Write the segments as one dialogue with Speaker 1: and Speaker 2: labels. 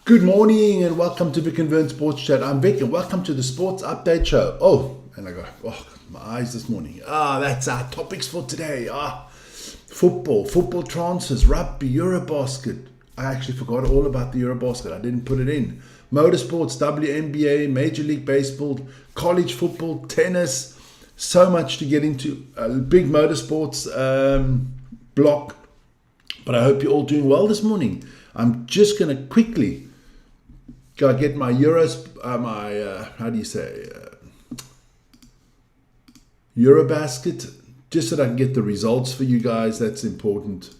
Speaker 1: Good morning and welcome to Vic and Vern Sports Chat. I'm Vic and welcome to the Sports Update Show. My eyes this morning. That's our topics for today. Football transfers, rugby, EuroBasket. I actually forgot all about the EuroBasket. I didn't put it in. Motorsports, WNBA, Major League Baseball, college football, tennis. So much to get into. A big motorsports block. But I hope you're all doing well this morning. I'm just going to quickly go get my EuroBasket, just so that I can get the results for you guys. That's important.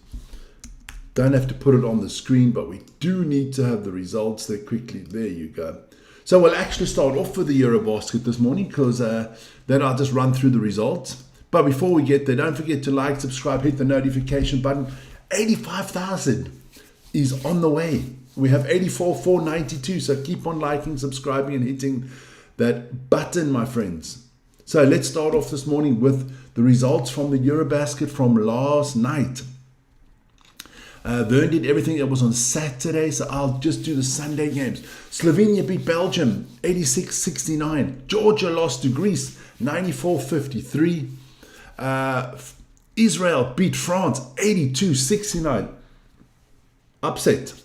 Speaker 1: Don't have to put it on the screen, but we do need to have the results there quickly. There you go. So we'll actually start off with the EuroBasket this morning, because then I'll just run through the results. But before we get there, don't forget to like, subscribe, hit the notification button. 85,000 is on the way. We have 84,492, so keep on liking, subscribing, and hitting that button, my friends. So let's start off this morning with the results from the EuroBasket from last night. Vern did everything that was on Saturday, so I'll just do the Sunday games. Slovenia beat Belgium 86-69. Georgia lost to Greece 94-53. Israel beat France 82-69. Upset.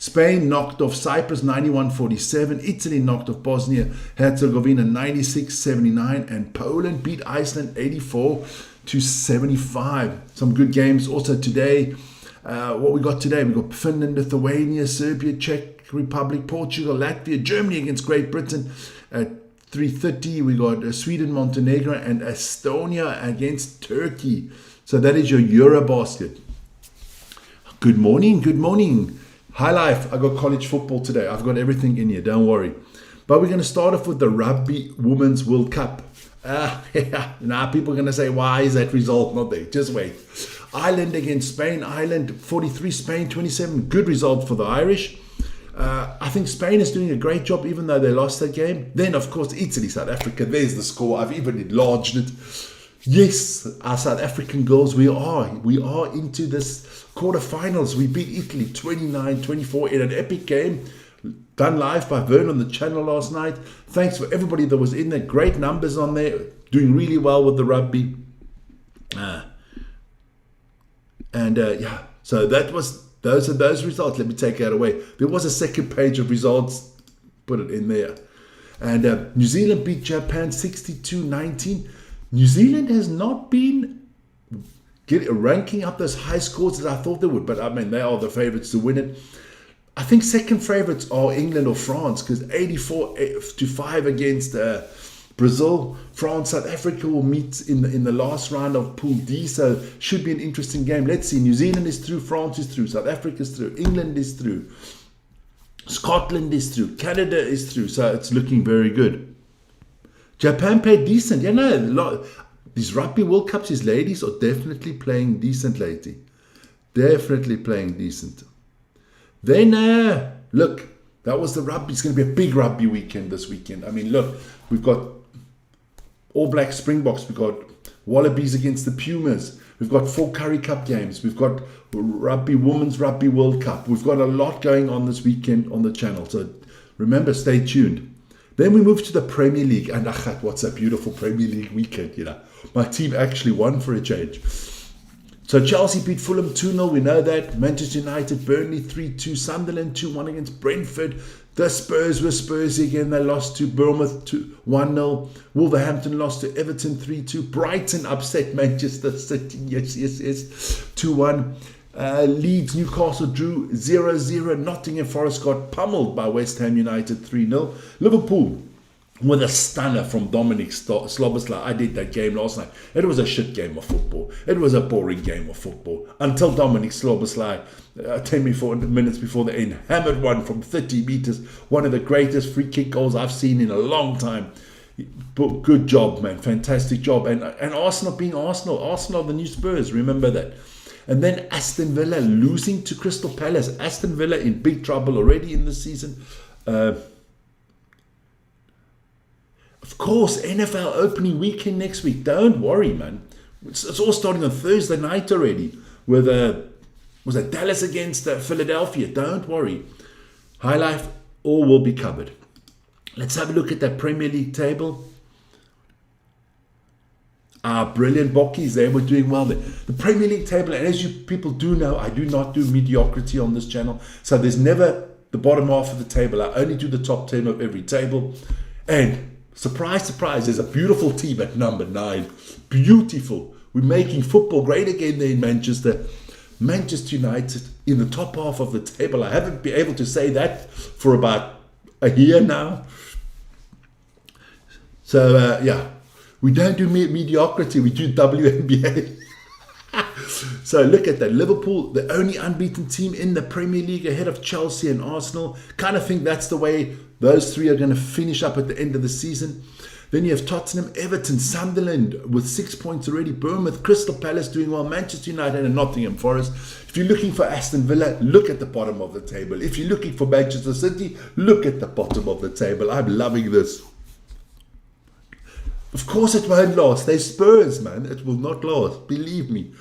Speaker 1: Spain knocked off Cyprus 91-47. Italy knocked off Bosnia-Herzegovina 96-79. And Poland beat Iceland 84-75. Some good games also today. What we got today? We got Finland, Lithuania, Serbia, Czech Republic, Portugal, Latvia, Germany against Great Britain. At 3:30, we got Sweden, Montenegro, and Estonia against Turkey. So that is your EuroBasket. Good morning, good morning. High life, I got college football today. I've got everything in here, don't worry. But we're going to start off with the Rugby Women's World Cup. Now people are going to say, why is that result not there? Just wait. Ireland against Spain. Ireland 43, Spain 27. Good result for the Irish. I think Spain is doing a great job, even though they lost that game. Then, of course, Italy, South Africa. There's the score. I've even enlarged it. Yes, our South African girls, we are into this quarterfinals. We beat Italy 29-24 in an epic game done live by Vern on the channel last night. Thanks for everybody that was in there. Great numbers on there. Doing really well with the rugby. So that was those results. Let me take that away. There was a second page of results. Put it in there. And New Zealand beat Japan 62-19. New Zealand has not been ranking up those high scores as I thought they would, but I mean, they are the favourites to win it. I think second favourites are England or France, because 84-5 against Brazil. France, South Africa will meet in the last round of Pool D, so should be an interesting game. Let's see. New Zealand is through, France is through, South Africa is through, England is through, Scotland is through, Canada is through, so it's looking very good. Japan played decent. These Rugby World Cups, these ladies are definitely playing decent lately. Definitely playing decent. Then, look, that was the rugby. It's going to be a big rugby weekend this weekend. I mean, look, we've got All Black Springboks. We've got Wallabies against the Pumas. We've got 4 Currie Cup games. We've got Women's Rugby World Cup. We've got a lot going on this weekend on the channel. So remember, stay tuned. Then we move to the Premier League, and what's a beautiful Premier League weekend, My team actually won for a change. So Chelsea beat Fulham 2-0, we know that. Manchester United, Burnley 3-2, Sunderland 2-1 against Brentford. The Spurs were Spursy again, they lost to Bournemouth 1-0. Wolverhampton lost to Everton 3-2. Brighton upset Manchester City, yes, 2-1. Leeds, Newcastle drew 0-0. Nottingham Forest got pummeled by West Ham United 3-0. Liverpool with a stunner from Dominic Sloboslai. I did that game last night. It was a shit game of football. It was a boring game of football. Until Dominic Sloboslai, 10 minutes before the end, hammered one from 30 meters. One of the greatest free kick goals I've seen in a long time. But good job, man. Fantastic job. And Arsenal being Arsenal. Arsenal are the new Spurs. Remember that. And then Aston Villa losing to Crystal Palace. Aston Villa in big trouble already in the season. Of course, NFL opening weekend next week. Don't worry, man. It's all starting on Thursday night already with was it Dallas against Philadelphia. Don't worry. High life, all will be covered. Let's have a look at that Premier League table. Brilliant Bockies, they were doing well there. The Premier League table, and as you people do know, I do not do mediocrity on this channel. So there's never the bottom half of the table. I only do the top 10 of every table. And surprise, surprise, there's a beautiful team at number 9. Beautiful. We're making football great again there in Manchester. Manchester United in the top half of the table. I haven't been able to say that for about a year now. So, yeah. We don't do mediocrity, we do WNBA. So look at that. Liverpool, the only unbeaten team in the Premier League ahead of Chelsea and Arsenal. Kind of think that's the way those three are going to finish up at the end of the season. Then you have Tottenham, Everton, Sunderland with 6 points already. Bournemouth, Crystal Palace doing well. Manchester United and Nottingham Forest. If you're looking for Aston Villa, look at the bottom of the table. If you're looking for Manchester City, look at the bottom of the table. I'm loving this. Of course it won't last. They're Spurs, man. It will not last. Believe me.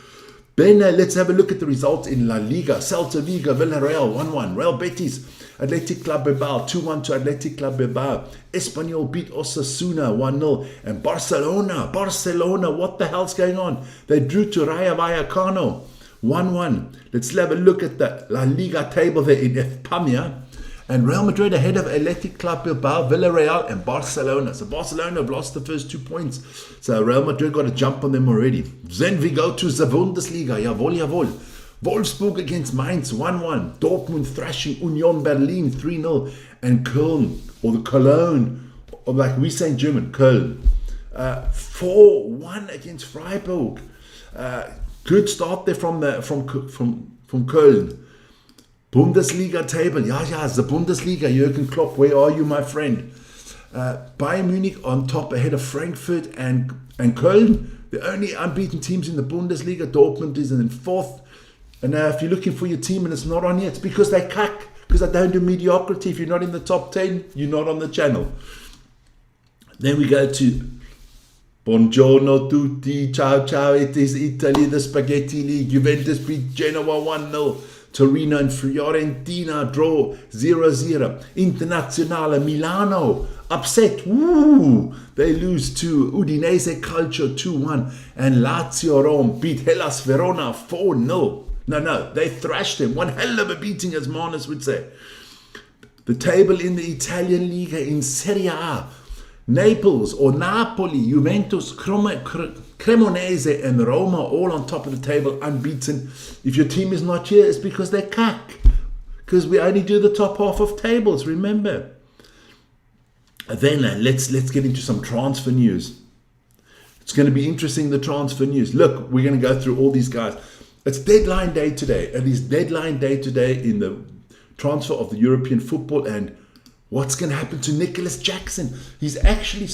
Speaker 1: Then let's have a look at the results in La Liga. Celta Vigo, Villarreal 1-1. Real Betis, Athletic Club Bilbao 2-1 to Athletic Club Bilbao. Espanyol beat Osasuna 1-0. And Barcelona, what the hell's going on? They drew to Rayo Vallecano 1-1. Let's have a look at the La Liga table there in España. And Real Madrid ahead of Athletic Club Bilbao, Villarreal and Barcelona. So Barcelona have lost the first 2 points. So Real Madrid got a jump on them already. Then we go to the Bundesliga. Jawohl. Wolfsburg against Mainz 1-1. Dortmund thrashing Union Berlin 3-0. And Köln, or the Cologne, or like we say in German, Köln, 4-1 against Freiburg. Good start there from Köln. Bundesliga table, yeah, the Bundesliga, Jürgen Klopp, where are you, my friend? Bayern Munich on top ahead of Frankfurt and Köln, the only unbeaten teams in the Bundesliga. Dortmund is in 4th. And if you're looking for your team and it's not on here, it's because they cack, because I don't do mediocrity. If you're not in the top 10, you're not on the channel. Then we go to Buongiorno tutti, ciao, it is Italy, the Spaghetti League. Juventus beat Genoa 1-0. Torino and Fiorentina draw 0-0. Internazionale Milano upset. Woo! They lose to Udinese Calcio 2-1. And Lazio Rome beat Hellas Verona 4-0. No, they thrashed them. One hell of a beating, as Manus would say. The table in the Italian Liga in Serie A. Naples or Napoli, Juventus, Cremonese and Roma all on top of the table, unbeaten. If your team is not here, it's because they're cack. Because we only do the top half of tables, remember. Then let's get into some transfer news. It's going to be interesting, the transfer news. Look, we're going to go through all these guys. It's deadline day today. It is deadline day today in the transfer of the European football. And what's going to happen to Nicholas Jackson? He's actually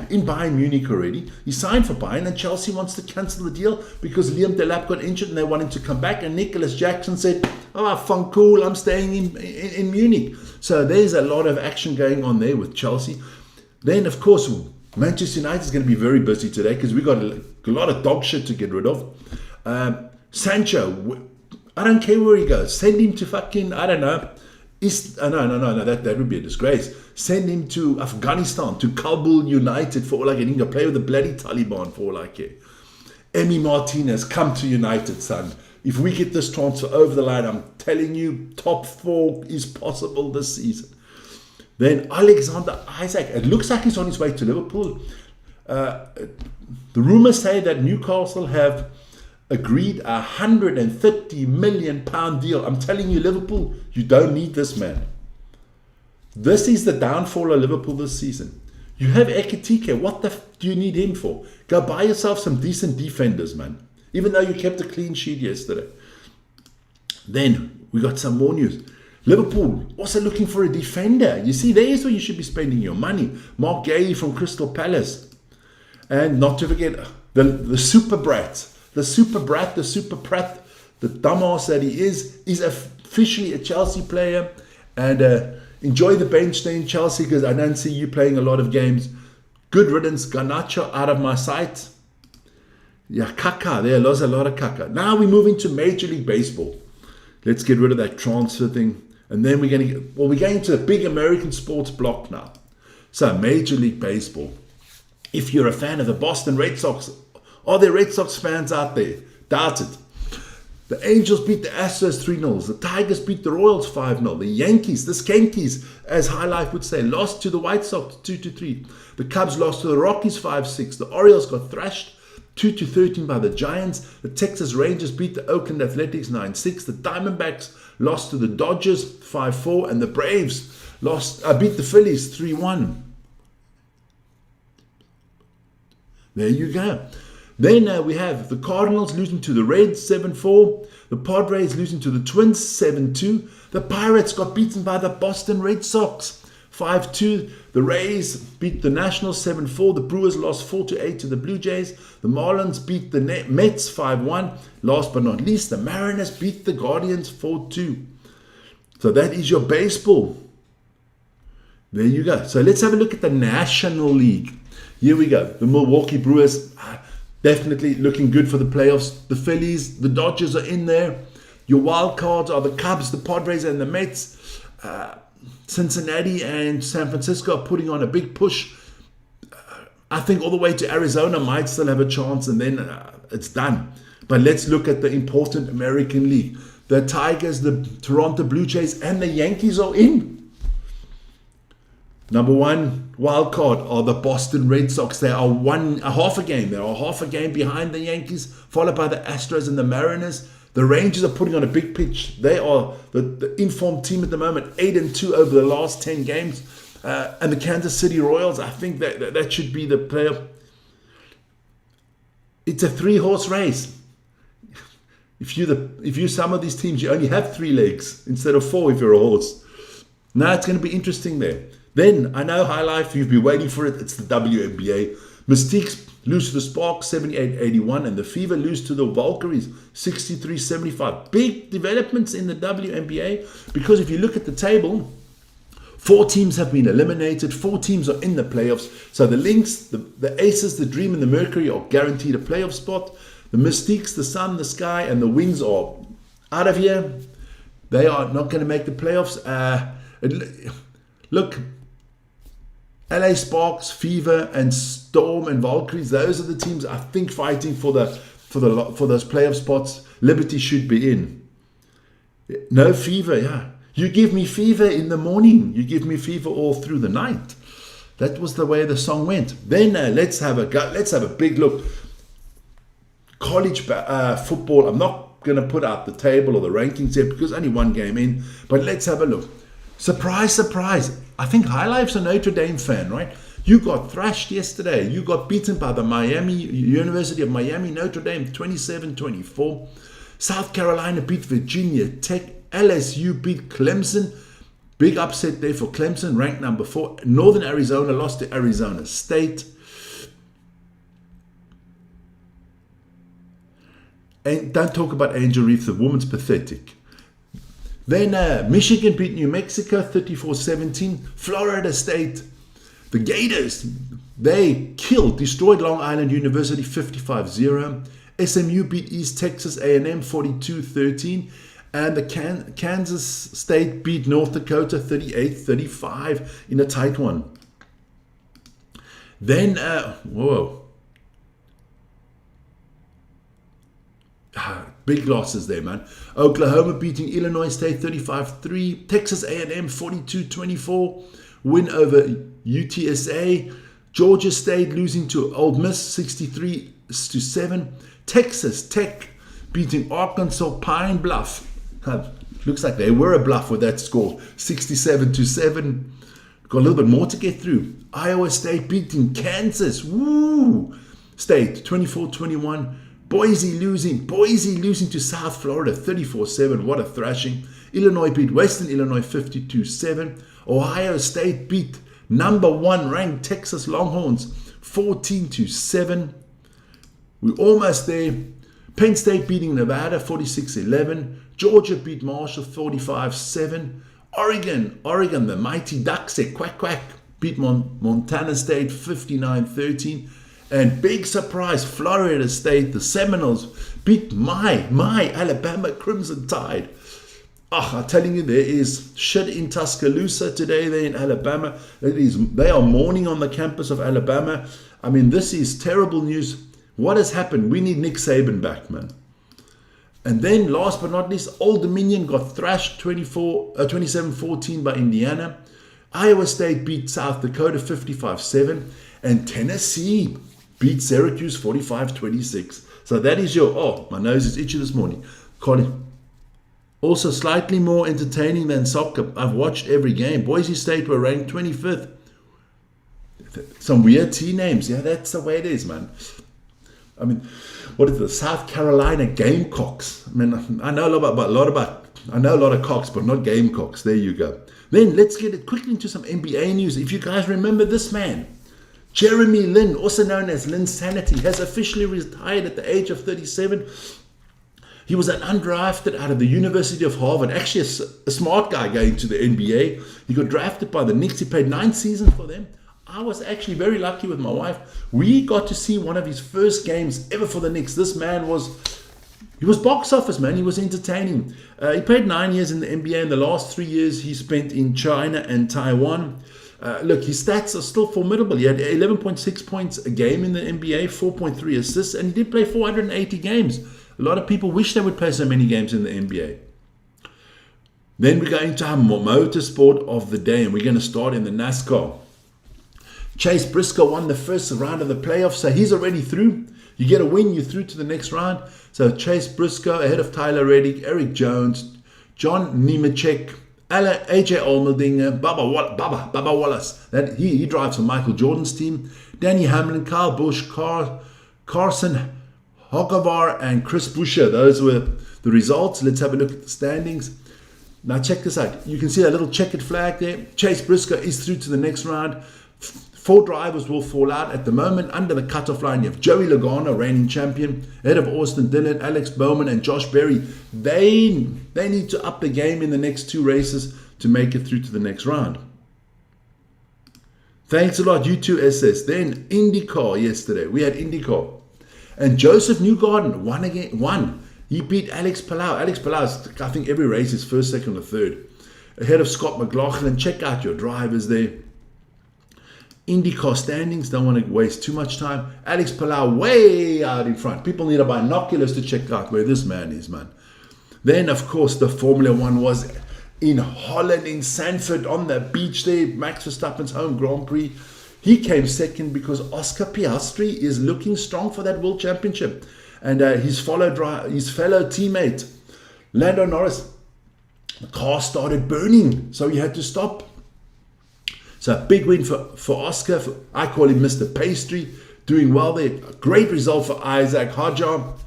Speaker 1: in Bayern Munich already. He signed for Bayern and Chelsea wants to cancel the deal because Liam Delap got injured and they want him to come back. And Nicholas Jackson said, fun, cool, I'm staying in Munich. So there's a lot of action going on there with Chelsea. Then, of course, Manchester United is going to be very busy today because we got a lot of dog shit to get rid of. Sancho, I don't care where he goes. Send him to fucking, I don't know. No, that would be a disgrace. Send him to Afghanistan, to Kabul United for all I care. He can play with the bloody Taliban for all I care. Emi Martinez, come to United, son. If we get this transfer over the line, I'm telling you, top 4 is possible this season. Then Alexander Isak, it looks like he's on his way to Liverpool. The rumours say that Newcastle have agreed a £130 million deal. I'm telling you, Liverpool, you don't need this man. This is the downfall of Liverpool this season. You have Ekitike. What the do you need him for? Go buy yourself some decent defenders, man. Even though you kept a clean sheet yesterday. Then we got some more news. Liverpool also looking for a defender. You see, there's where you should be spending your money. Mark Gay from Crystal Palace. And not to forget the super brat. The super brat, the super prat, the dumbass that he is officially a Chelsea player. And enjoy the bench there in Chelsea because I don't see you playing a lot of games. Good riddance, Garnacho out of my sight. Yeah, Kaka, there was a lot of Kaka. Now we move into Major League Baseball. Let's get rid of that transfer thing. And then we're going to a big American sports block now. So Major League Baseball. If you're a fan of the Boston Red Sox, are there Red Sox fans out there? Doubt it. The Angels beat the Astros 3-0. The Tigers beat the Royals 5-0. The Yankees, the Skankies, as High Life would say, lost to the White Sox 2-3. The Cubs lost to the Rockies 5-6. The Orioles got thrashed 2-13 by the Giants. The Texas Rangers beat the Oakland Athletics 9-6. The Diamondbacks lost to the Dodgers 5-4. And the Braves beat the Phillies 3-1. There you go. Then we have the Cardinals losing to the Reds 7-4. The Padres losing to the Twins 7-2. The Pirates got beaten by the Boston Red Sox 5-2. The Rays beat the Nationals 7-4. The Brewers lost 4-8 to the Blue Jays. The Marlins beat the Mets 5-1. Last but not least, the Mariners beat the Guardians 4-2. So that is your baseball. There you go. So let's have a look at the National League. Here we go. The Milwaukee Brewers definitely looking good for the playoffs. The Phillies, the Dodgers are in there. Your wild cards are the Cubs, the Padres, and the Mets. Cincinnati and San Francisco are putting on a big push. I think all the way to Arizona might still have a chance, and then it's done. But let's look at the important American League. The Tigers, the Toronto Blue Jays, and the Yankees are in. Number one wild card are the Boston Red Sox. They are half a game. They are half a game behind the Yankees, followed by the Astros and the Mariners. The Rangers are putting on a big pitch. They are the informed team at the moment, 8-2 over the last 10 games. And the Kansas City Royals, I think that should be the player. It's a 3-horse race. If you're some of these teams, you only have 3 legs instead of 4 if you're a horse. Now it's going to be interesting there. Then, I know High Life, you've been waiting for it. It's the WNBA. Mystiques lose to the Sparks 78-81, and the Fever lose to the Valkyries 63-75. Big developments in the WNBA, because if you look at the table, 4 teams have been eliminated, 4 teams are in the playoffs. So the Lynx, the Aces, the Dream, and the Mercury are guaranteed a playoff spot. The Mystiques, the Sun, the Sky, and the Wings are out of here. They are not going to make the playoffs. Look, LA Sparks, Fever, and Storm and Valkyries, those are the teams I think fighting for those playoff spots. Liberty should be in. No Fever, yeah. You give me fever in the morning. You give me fever all through the night. That was the way the song went. Then let's have a big look. College football. I'm not going to put out the table or the rankings here because only one game in. But let's have a look. Surprise, surprise. I think High Life's a Notre Dame fan, right? You got thrashed yesterday. You got beaten by the University of Miami, Notre Dame, 27-24. South Carolina beat Virginia Tech. LSU beat Clemson. Big upset there for Clemson, ranked number 4. Northern Arizona lost to Arizona State. And don't talk about Angel Reese, the woman's pathetic. Then Michigan beat New Mexico 34-17. Florida State, the Gators, they destroyed Long Island University 55-0. SMU beat East Texas A&M 42-13. And the Kansas State beat North Dakota 38-35 in a tight one. Then, big losses there, man. Oklahoma beating Illinois State 35-3. Texas A&M 42-24. Win over UTSA. Georgia State losing to Ole Miss 63-7. Texas Tech beating Arkansas Pine Bluff. Looks like they were a bluff with that score. 67-7. Got a little bit more to get through. Iowa State beating Kansas. State 24-21. Boise losing to South Florida 34-7. What a thrashing. Illinois beat Western Illinois 52-7. Ohio State beat number 1 ranked Texas Longhorns 14-7. We're almost there. Penn State beating Nevada 46-11. Georgia beat Marshall 45-7. Oregon, the mighty Ducks, quack quack, beat Montana State 59-13. And big surprise, Florida State, the Seminoles, beat my Alabama Crimson Tide I'm telling you, there is shit in Tuscaloosa today, there in Alabama. They are mourning on the campus of Alabama. I mean, this is terrible news. What has happened? We need Nick Saban back, man. And then, last but not least, Old Dominion got thrashed 27-14 by Indiana. Iowa State beat South Dakota 55-7. And Tennessee beat Syracuse 45-26. So that is my nose is itchy this morning. College. Also slightly more entertaining than soccer. I've watched every game. Boise State were ranked 25th. Some weird T names. Yeah, that's the way it is, man. I mean, what is the South Carolina Gamecocks? I mean, I know a lot of cocks, but not Gamecocks. There you go. Then let's get it quickly into some NBA news. If you guys remember this man, Jeremy Lin, also known as Linsanity, has officially retired at the age of 37. He was an undrafted out of the University of Harvard, actually a smart guy going to the NBA. He got drafted by the Knicks. He played 9 seasons for them. I was actually very lucky with my wife. We got to see one of his first games ever for the Knicks. This man was box office, man. He was entertaining. He played 9 years in the NBA. In the last 3 years, he spent in China and Taiwan. Look, his stats are still formidable. He had 11.6 points a game in the NBA, 4.3 assists, and he did play 480 games. A lot of people wish they would play so many games in the NBA. Then we're going to have motorsport of the day, and we're going to start in the NASCAR. Chase Briscoe won the first round of the playoffs, so he's already through. You get a win, you're through to the next round. So Chase Briscoe ahead of Tyler Reddick, Eric Jones, John Nemechek, AJ Allmendinger, Bubba Wallace. He drives for Michael Jordan's team. Danny Hamlin, Kyle Busch, Carson Hocevar, and Chris Buescher. Those were the results. Let's have a look at the standings. Now check this out. You can see that little checkered flag there. Chase Briscoe is through to the next round. 4 drivers will fall out at the moment. Under the cutoff line, you have Joey Logano, reigning champion, ahead of Austin Dillon, Alex Bowman, and Josh Berry. They need to up the game in the next 2 races to make it through to the next round. Thanks a lot, U2SS. Then IndyCar yesterday. We had IndyCar. And Joseph Newgarden won. He beat Alex Palau. Alex Palau, I think every race is first, second, or third. Ahead of Scott McLaughlin. Check out your drivers there. IndyCar standings, don't want to waste too much time. Alex Palau way out in front. People need binoculars to check out where this man is, man. Then, of course, the Formula One was in Holland, in Sanford, on the beach there. Max Verstappen's home Grand Prix. He came second because Oscar Piastri is looking strong for that World Championship. And his fellow teammate, Lando Norris, the car started burning, so he had to stop. So a big win for Oscar. I call him Mr. Pastry. Doing well there. A great result for Isaac Hadjar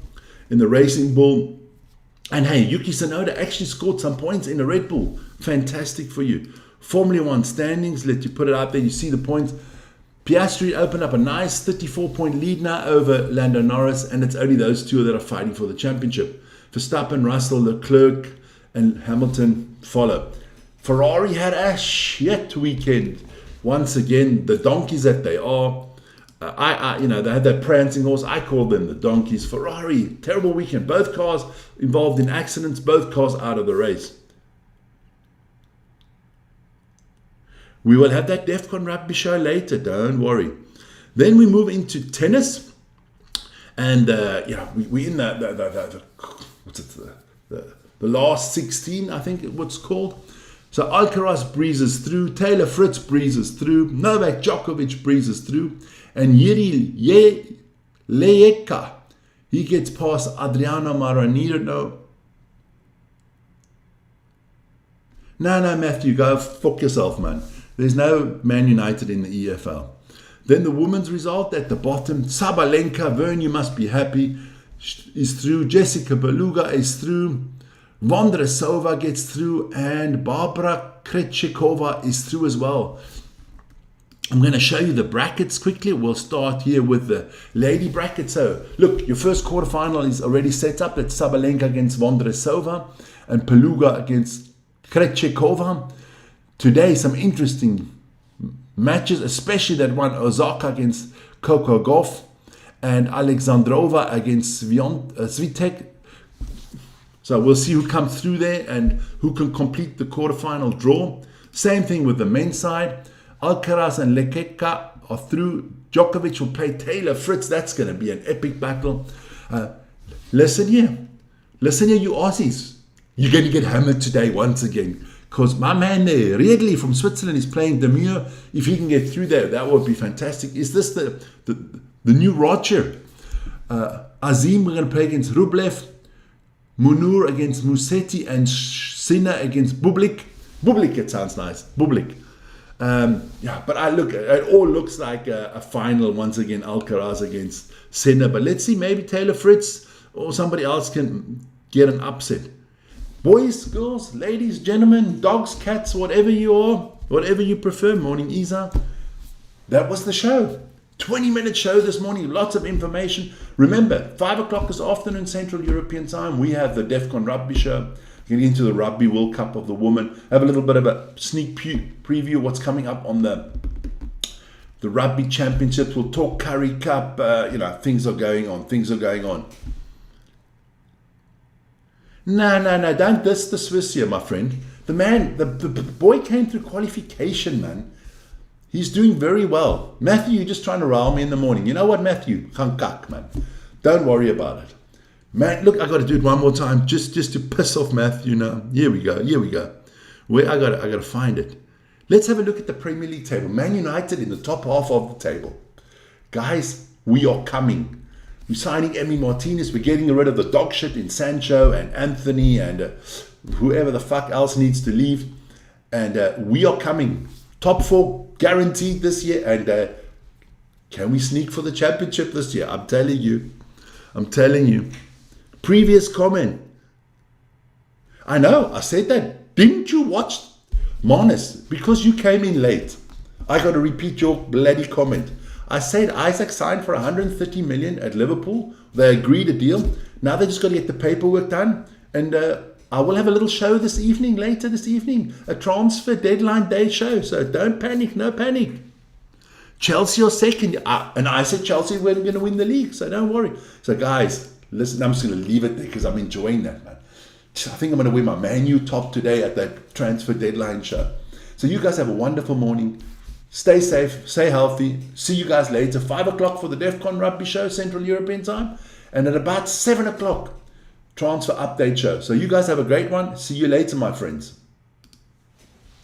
Speaker 1: in the Racing Bull. And hey, Yuki Tsunoda actually scored some points in the Red Bull. Fantastic for you. Formula One standings, let you put it out there. You see the points. Piastri opened up a nice 34-point lead now over Lando Norris. And it's only those two that are fighting for the championship. Verstappen, Russell, Leclerc, and Hamilton follow. Ferrari had a shit weekend. Once again, the donkeys that they are. They had that prancing horse. I call them the donkeys. Ferrari, terrible weekend. Both cars involved in accidents. Both cars out of the race. We will have that DEFCON Rugby show later. Don't worry. Then we move into tennis. And, we're in the last 16, I think what's called. So Alcaraz breezes through, Taylor Fritz breezes through, Novak Djokovic breezes through, and Yuri Leyeka, he gets past Adriano Maranino. No, Matthew, go fuck yourself, man. There's no Man United in the EFL. Then the women's result at the bottom, Sabalenka, Vern, you must be happy, is through, Jessica Beluga is through, Vondresova gets through, and Barbara Krejcikova is through as well. I'm going to show you the brackets quickly. We'll start here with the lady bracket. So, look, your first quarterfinal is already set up. It's Sabalenka against Vondresova and Beluga against Krejcikova. Today, some interesting matches, especially that one, Osaka against Coco Gauff and Alexandrova against Swiatek. So we'll see who comes through there and who can complete the quarterfinal draw. Same thing with the men's side. Alcaraz and Lekeka are through. Djokovic will play Taylor Fritz. That's going to be an epic battle. Listen here, you Aussies. You're going to get hammered today once again. Because my man there, Riedli from Switzerland, is playing Demure. If he can get through there, that would be fantastic. Is this the new Roger? Azim, we're going to play against Rublev. Munur against Musetti, and Sinner against Bublik. Bublik, it sounds nice. Bublik. But it all looks like a final once again. Alcaraz against Sinner. But let's see, maybe Taylor Fritz or somebody else can get an upset. Boys, girls, ladies, gentlemen, dogs, cats, whatever you are, whatever you prefer. Morning, Isa. That was the show. 20-minute show this morning, lots of information. Remember, 5 o'clock this afternoon, Central European time, we have the DEFCON Rugby show. Getting into the Rugby World Cup of the Women. Have a little bit of a sneak preview of what's coming up on the Rugby Championships. We'll talk Curry Cup. Things are going on. No, don't diss the Swiss here, my friend. The man, the boy came through qualification, man. He's doing very well. Matthew, you're just trying to rile me in the morning. You know what, Matthew? Hankak, man. Don't worry about it. Man, look, I got to do it one more time just to piss off Matthew now. Here we go. Where I got to find it. Let's have a look at the Premier League table. Man United in the top half of the table. Guys, we are coming. We're signing Emi Martinez. We're getting rid of the dog shit in Sancho and Anthony and whoever the fuck else needs to leave. And we are coming. Top 4 guaranteed this year. And can we sneak for the championship this year? I'm telling you. Previous comment. I know, I said that. Didn't you watch Marnus? Because you came in late. I got to repeat your bloody comment. I said Isaac signed for 130 million at Liverpool. They agreed a deal. Now they just got to get the paperwork done. And I will have a little show later this evening. A transfer deadline day show. So don't panic, no panic. Chelsea are second. And I said Chelsea were going to win the league. So don't worry. So guys, listen, I'm just going to leave it there because I'm enjoying that, man. I think I'm going to wear my Man U top today at that transfer deadline show. So you guys have a wonderful morning. Stay safe, stay healthy. See you guys later. 5 o'clock for the DEFCON Rugby show, Central European time. And at about 7 o'clock, transfer update show. So you guys have a great one. See you later, my friends.